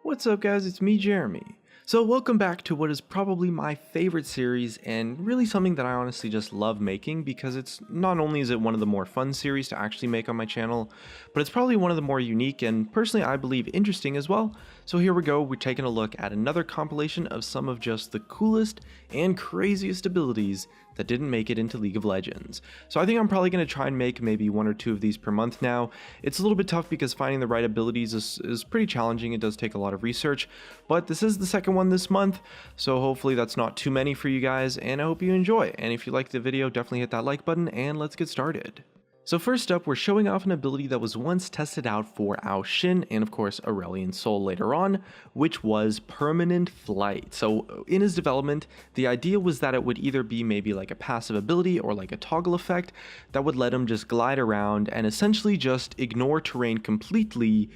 What's up guys, it's me Jeremy. So welcome back to what is probably my favorite series and really something that I honestly just love making because it's not only is it one of the more fun series to actually make on my channel, but it's probably one of the more unique and personally I believe interesting as well. So here we go, we're taking a look at another compilation of some of just the coolest and craziest abilities that didn't make it into League of Legends. So I think I'm probably going to try and make maybe one or two of these per month now. It's a little bit tough because finding the right abilities is pretty challenging. It does take a lot of research, but this is the second one this month, so hopefully that's not too many for you guys, and I hope you enjoy. And if you liked the video, definitely hit that like button, and let's get started. So first up, we're showing off an ability that was once tested out for Ao Shin and of course Aurelion Sol later on, which was permanent flight. So in his development, the idea was that it would either be maybe like a passive ability or like a toggle effect that would let him just glide around and essentially just ignore terrain completely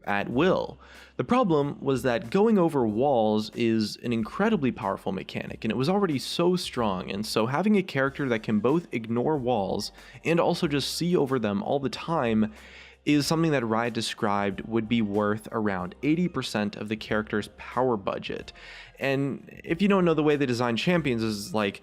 at will. The problem was that going over walls is an incredibly powerful mechanic, and it was already so strong, and so having a character that can both ignore walls and also just see over them all the time is something that Riot described would be worth around 80% of the character's power budget. And if you don't know, the way they design champions is like,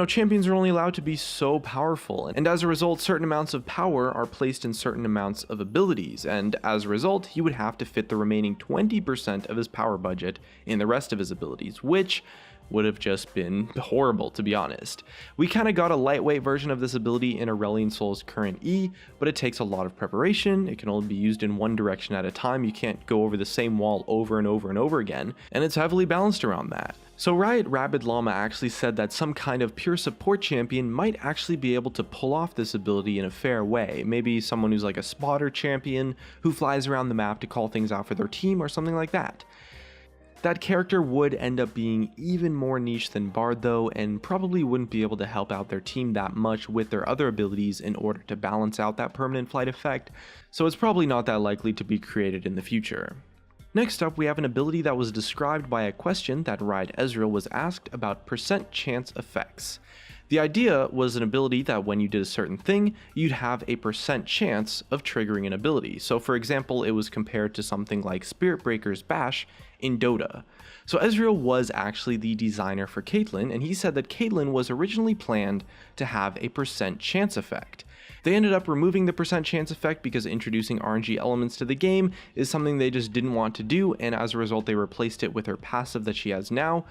champions are only allowed to be so powerful, and as a result, certain amounts of power are placed in certain amounts of abilities, and as a result, he would have to fit the remaining 20% of his power budget in the rest of his abilities, which would have just been horrible, to be honest. We kind of got a lightweight version of this ability in Aurelion Sol's current E, but it takes a lot of preparation. It can only be used in one direction at a time. You can't go over the same wall over and over and over again, and it's heavily balanced around that. So Riot Rabid Llama actually said that some kind of pure support champion might actually be able to pull off this ability in a fair way. Maybe someone who's like a spotter champion who flies around the map to call things out for their team or something like that. That character would end up being even more niche than Bard though, and probably wouldn't be able to help out their team that much with their other abilities in order to balance out that permanent flight effect, so it's probably not that likely to be created in the future. Next up, we have an ability that was described by a question that Riot Ezreal was asked about percent chance effects. The idea was an ability that when you did a certain thing, you'd have a percent chance of triggering an ability. So for example, it was compared to something like Spirit Breaker's Bash in Dota. So Ezreal was actually the designer for Caitlyn, and he said that Caitlyn was originally planned to have a percent chance effect. They ended up removing the percent chance effect because introducing RNG elements to the game is something they just didn't want to do, and as a result they replaced it with her passive that she has now,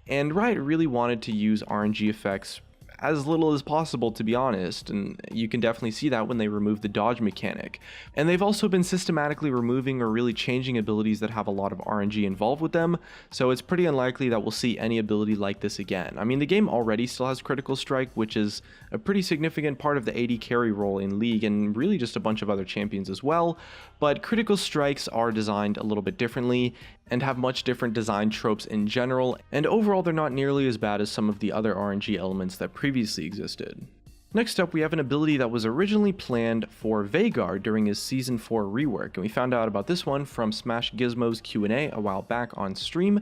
and Riot really wanted to use RNG effects as little as possible, to be honest, and you can definitely see that when they remove the dodge mechanic. And they've also been systematically removing or really changing abilities that have a lot of RNG involved with them, so it's pretty unlikely that we'll see any ability like this again. I mean, the game already still has Critical Strike, which is a pretty significant part of the AD carry role in League, and really just a bunch of other champions as well, but Critical Strikes are designed a little bit differently, and have much different design tropes in general, and overall they're not nearly as bad as some of the other RNG elements that previously existed. Next up, we have an ability that was originally planned for Veigar during his Season 4 rework, and we found out about this one from Smash Gizmo's Q&A a while back on stream,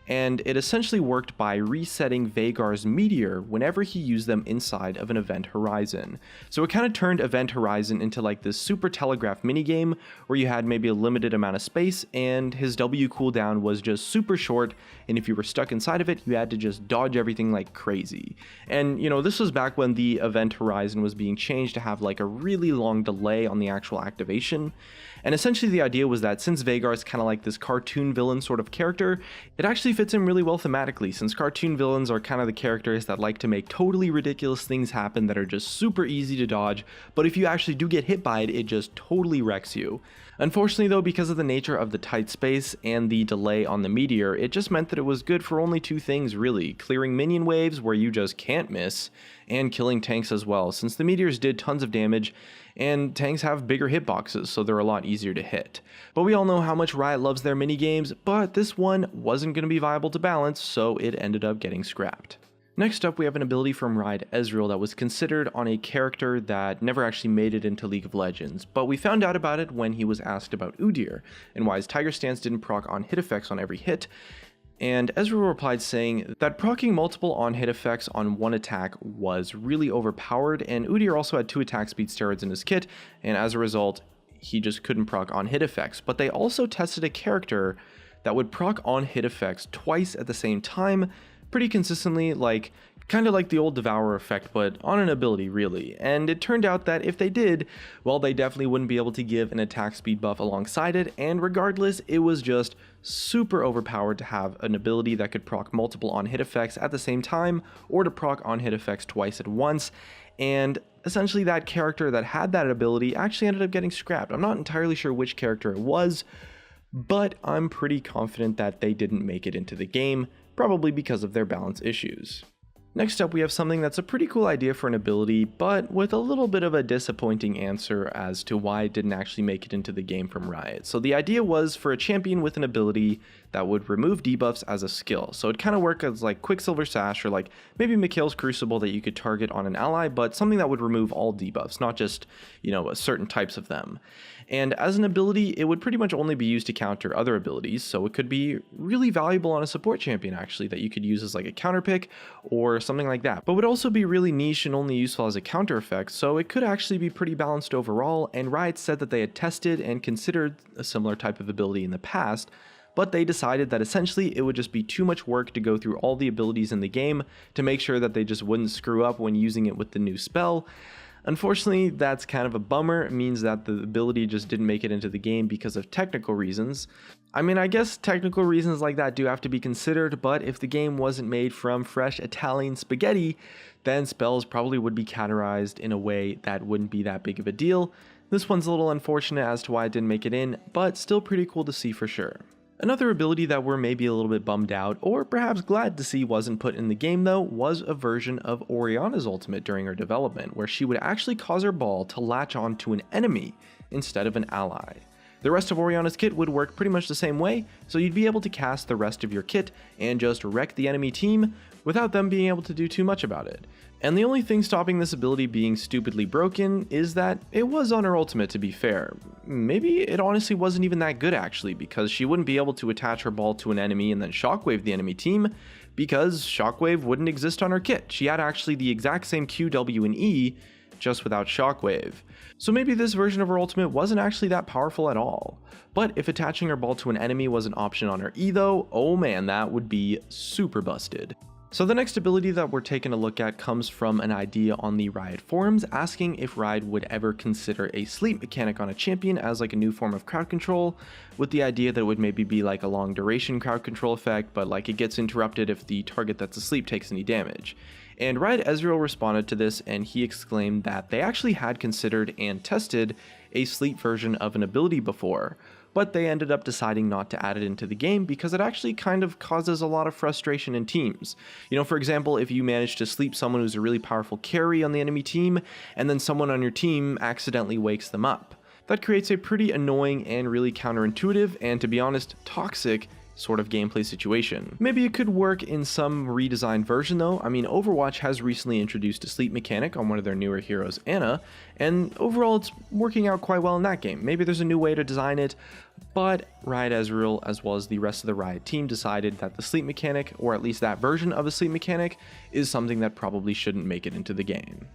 and it essentially worked by resetting Veigar's Meteor whenever he used them inside of an event horizon. So it kind of turned Event Horizon into like this super telegraph minigame where you had maybe a limited amount of space and his W cooldown was just super short, and if you were stuck inside of it, you had to just dodge everything like crazy. And this was back when the Event Horizon was being changed to have like a really long delay on the actual activation. And essentially the idea was that since Veigar is kind of like this cartoon villain sort of character, it actually fits in really well thematically, since cartoon villains are kind of the characters that like to make totally ridiculous things happen that are just super easy to dodge, but if you actually do get hit by it, it just totally wrecks you. Unfortunately though, because of the nature of the tight space and the delay on the Meteor, it just meant that it was good for only two things really: clearing minion waves where you just can't miss, and killing tanks as well, since the Meteors did tons of damage, and tanks have bigger hitboxes, so they're a lot easier to hit. But we all know how much Riot loves their minigames, but this one wasn't going to be viable to balance, so it ended up getting scrapped. Next up, we have an ability from Riot Ezreal that was considered on a character that never actually made it into League of Legends, but we found out about it when he was asked about Udyr, and why his Tiger Stance didn't proc on hit effects on every hit, and Ezreal replied saying that proccing multiple on-hit effects on one attack was really overpowered, and Udyr also had 2 attack speed steroids in his kit, and as a result, he just couldn't proc on hit effects. But they also tested a character that would proc on hit effects twice at the same time, pretty consistently, kind of like the old Devourer effect, but on an ability really. And it turned out that if they did, well, they definitely wouldn't be able to give an attack speed buff alongside it, and regardless, it was just super overpowered to have an ability that could proc multiple on hit effects at the same time, or to proc on hit effects twice at once. And essentially that character that had that ability actually ended up getting scrapped. I'm not entirely sure which character it was, but I'm pretty confident that they didn't make it into the game, probably because of their balance issues. Next up, we have something that's a pretty cool idea for an ability, but with a little bit of a disappointing answer as to why it didn't actually make it into the game from Riot. So the idea was for a champion with an ability that would remove debuffs as a skill. So it kind of worked as like Quicksilver Sash or like maybe Mikhail's Crucible that you could target on an ally, but something that would remove all debuffs, not just, certain types of them. And as an ability, it would pretty much only be used to counter other abilities, so it could be really valuable on a support champion actually, that you could use as like a counter pick or something like that, but would also be really niche and only useful as a counter effect, so it could actually be pretty balanced overall. And Riot said that they had tested and considered a similar type of ability in the past, but they decided that essentially it would just be too much work to go through all the abilities in the game to make sure that they just wouldn't screw up when using it with the new spell. Unfortunately, that's kind of a bummer. It means that the ability just didn't make it into the game because of technical reasons. I mean, I guess technical reasons like that do have to be considered, but if the game wasn't made from fresh Italian spaghetti, then spells probably would be categorized in a way that wouldn't be that big of a deal. This one's a little unfortunate as to why it didn't make it in, but still pretty cool to see for sure. Another ability that we're maybe a little bit bummed out, or perhaps glad to see wasn't put in the game though, was a version of Orianna's ultimate during her development, where she would actually cause her ball to latch on to an enemy instead of an ally. The rest of Orianna's kit would work pretty much the same way, so you'd be able to cast the rest of your kit and just wreck the enemy team without them being able to do too much about it. And the only thing stopping this ability being stupidly broken is that it was on her ultimate, to be fair. Maybe it honestly wasn't even that good actually, because she wouldn't be able to attach her ball to an enemy and then shockwave the enemy team, because shockwave wouldn't exist on her kit. She had actually the exact same Q, W, and E, just without shockwave. So maybe this version of her ultimate wasn't actually that powerful at all. But if attaching her ball to an enemy was an option on her E though, oh man, that would be super busted. So the next ability that we're taking a look at comes from an idea on the Riot forums asking if Riot would ever consider a sleep mechanic on a champion as like a new form of crowd control, with the idea that it would maybe be like a long duration crowd control effect, but like it gets interrupted if the target that's asleep takes any damage. And Riot Ezreal responded to this, and he exclaimed that they actually had considered and tested a sleep version of an ability before, but they ended up deciding not to add it into the game because it actually kind of causes a lot of frustration in teams. For example, if you manage to sleep someone who's a really powerful carry on the enemy team, and then someone on your team accidentally wakes them up. That creates a pretty annoying and really counterintuitive, and to be honest, toxic sort of gameplay situation. Maybe it could work in some redesigned version though. I mean, Overwatch has recently introduced a sleep mechanic on one of their newer heroes, Ana, and overall it's working out quite well in that game. Maybe there's a new way to design it, but Riot Ezreal, as well as the rest of the Riot team, decided that the sleep mechanic, or at least that version of a sleep mechanic, is something that probably shouldn't make it into the game.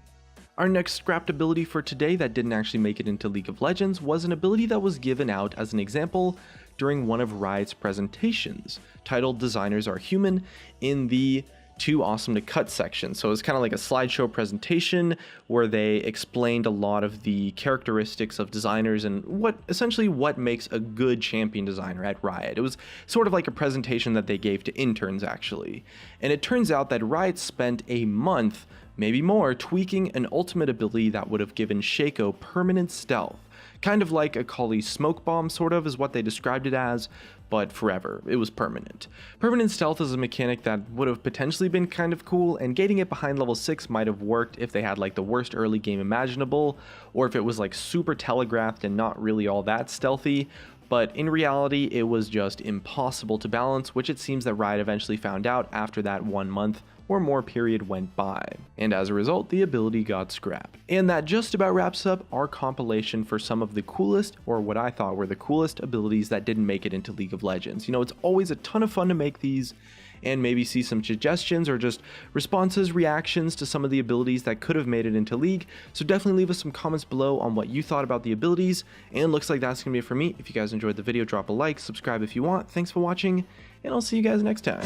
Our next scrapped ability for today that didn't actually make it into League of Legends was an ability that was given out as an example during one of Riot's presentations, titled Designers Are Human, in the Too Awesome to Cut section. So it's kind of like a slideshow presentation where they explained a lot of the characteristics of designers and essentially what makes a good champion designer at Riot. It was sort of like a presentation that they gave to interns actually. And it turns out that Riot spent a month, maybe more, tweaking an ultimate ability that would have given Shaco permanent stealth. Kind of like a Kali smoke bomb sort of is what they described it as, but forever. It was permanent. Permanent stealth is a mechanic that would have potentially been kind of cool, and gating it behind level 6 might have worked if they had like the worst early game imaginable, or if it was like super telegraphed and not really all that stealthy. But in reality, it was just impossible to balance, which it seems that Riot eventually found out after that 1 month or more period went by, and as a result the ability got scrapped. And that just about wraps up our compilation for some of the coolest, or what I thought were the coolest, abilities that didn't make it into League of Legends. It's always a ton of fun to make these, and maybe see some suggestions or just responses, reactions to some of the abilities that could have made it into League. So definitely leave us some comments below on what you thought about the abilities, and looks like that's gonna be it for me. If you guys enjoyed the video, drop a like, subscribe if you want. Thanks for watching, and I'll see you guys next time.